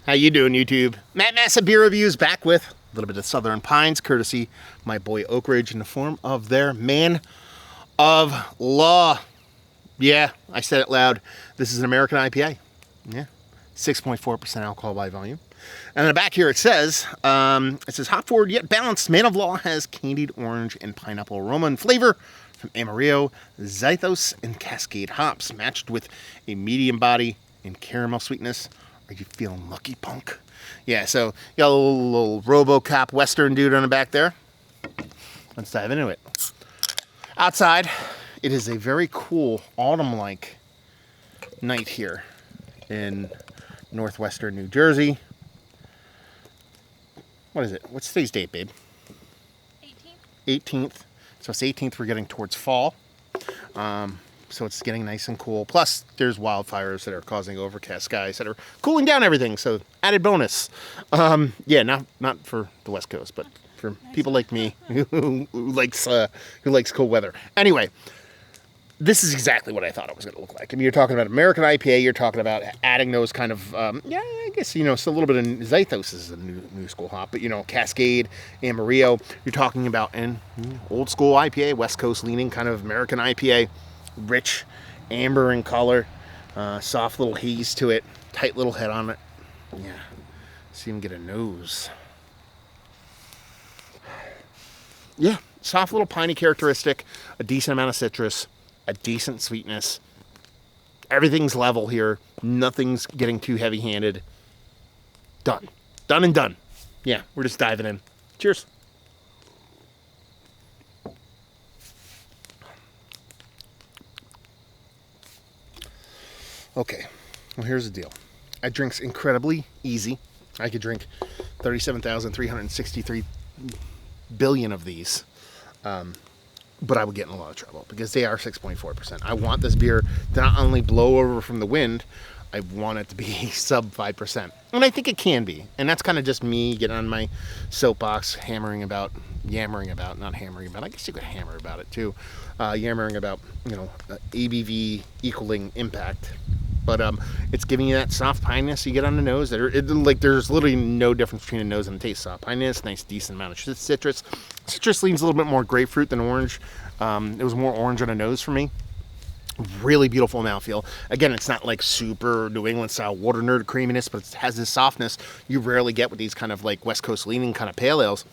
How you doing, YouTube? Matt Massa Beer Reviews back with a little bit of Southern Pines, courtesy my boy Oak Ridge in the form of their Man of Law. Yeah, I said it loud. This is an American IPA. Yeah, 6.4% alcohol by volume. And in the back here it says hop forward yet balanced. Man of Law has candied orange and pineapple aroma and flavor from Amarillo, Zythos, and Cascade hops, matched with a medium body and caramel sweetness. Are you feeling lucky, punk? Yeah, so you got a little RoboCop Western dude on the back there. Let's dive into it. Outside, it is a very cool autumn-like night here in northwestern New Jersey. What is it? What's today's date, babe? 18th. 18th. So it's 18th. We're getting towards fall. So it's getting nice and cool. Plus, there's wildfires that are causing overcast skies that are cooling down everything. So added bonus. Yeah, not for the West Coast, but for people like me who likes cool weather. Anyway, this is exactly what I thought it was going to look like. I mean, you're talking about American IPA. You're talking about adding those kind of, I guess, so a little bit of Zythos is a new school hop. But, Cascade, Amarillo. You're talking about an old school IPA, West Coast leaning kind of American IPA. Rich, amber in color. Soft little haze to it. Tight little head on it. Yeah. See him get a nose. Yeah. Soft little piney characteristic. A decent amount of citrus. A decent sweetness. Everything's level here. Nothing's getting too heavy-handed. Done. Done and done. Yeah, we're just diving in. Cheers. Okay, well here's the deal. I drinks incredibly easy. I could drink 37,363 billion of these. But I would get in a lot of trouble because they are 6.4%. I want this beer to not only blow over from the wind, I want it to be sub 5%. And I think it can be. And that's kind of just me getting on my soapbox, yammering about. I guess you could hammer about it too. Yammering about, ABV equaling impact. But it's giving you that soft pineness you get on the nose. There's literally no difference between a nose and a taste. Soft pineness, nice decent amount of citrus. Citrus leans a little bit more grapefruit than orange. It was more orange on the nose for me. Really beautiful mouthfeel. Again, it's not like super New England style water nerd creaminess, but it has this softness you rarely get with these kind of like West Coast leaning kind of pale ales.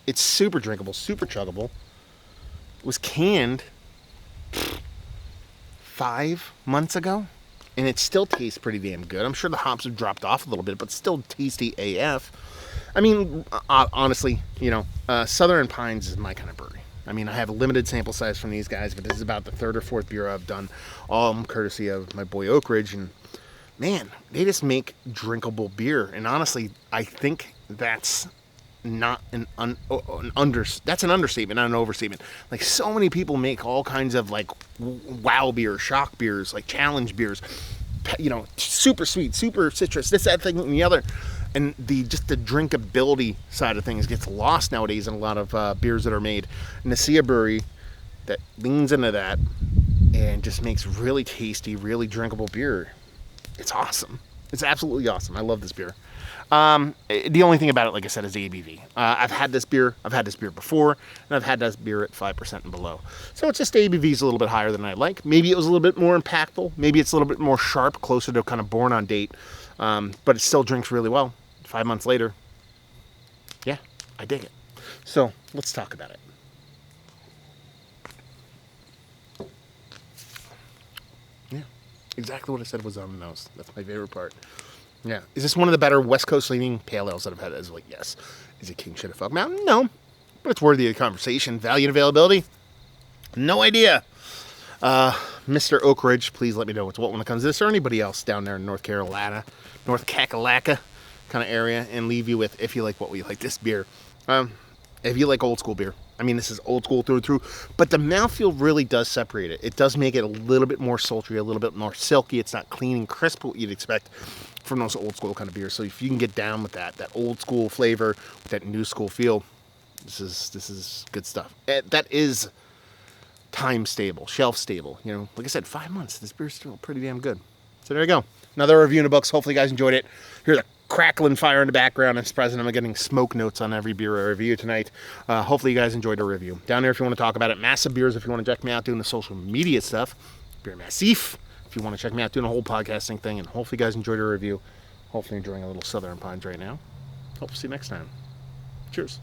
It's super drinkable, super chuggable. It was canned 5 months ago, and it still tastes pretty damn good. I'm sure the hops have dropped off a little bit, but still tasty AF. I mean, honestly, Southern Pines is my kind of brewery. I mean, I have a limited sample size from these guys, but this is about the third or fourth beer I've done, all courtesy of my boy Oak Ridge, and man, they just make drinkable beer. And honestly, I think that's not that's an understatement, not an overstatement. Like, so many people make all kinds of like wow beers, shock beers, like challenge beers, super sweet, super citrus, this, that, thing, and the other. And the drinkability side of things gets lost nowadays in a lot of beers that are made. And to see a brewery that leans into that and just makes really tasty, really drinkable beer, it's awesome. It's absolutely awesome. I love this beer. The only thing about it, like I said, is the ABV. I've had this beer before, and I've had this beer at 5% and below. So it's just the ABV is a little bit higher than I like. Maybe it was a little bit more impactful. Maybe it's a little bit more sharp, closer to kind of born on date. But it still drinks really well. 5 months later, yeah, I dig it. So let's talk about it. Yeah, exactly what I said was on the nose. That's my favorite part. Yeah. Is this one of the better West Coast leaning pale ales that I've had? Is like, yes. Is it King Shit of Fuck Mountain? No. But it's worthy of conversation. Value and availability? No idea. Mr. Oak Ridge, please let me know what's what when it comes to this, or anybody else down there in North Carolina, North Kakalaka kind of area, and leave you with, if you like what we like this beer. If you like old school beer, I mean, this is old school through and through, but the mouthfeel really does separate it. It does make it a little bit more sultry, a little bit more silky. It's not clean and crisp, what you'd expect from those old school kind of beers. So if you can get down with that old school flavor, with that new school feel, this is good stuff. That is time stable, shelf stable. Like I said, 5 months. This beer's still pretty damn good. So there you go. Another review in the books. Hopefully you guys enjoyed it. Hear the crackling fire in the background. I'm surprised I'm getting smoke notes on every beer I review tonight. Hopefully you guys enjoyed the review. Down there if you want to talk about it. Massive Beers if you want to check me out doing the social media stuff. Beer Massif if you want to check me out doing the whole podcasting thing. And hopefully you guys enjoyed the review. Hopefully enjoying a little Southern Pines right now. Hope to see you next time. Cheers.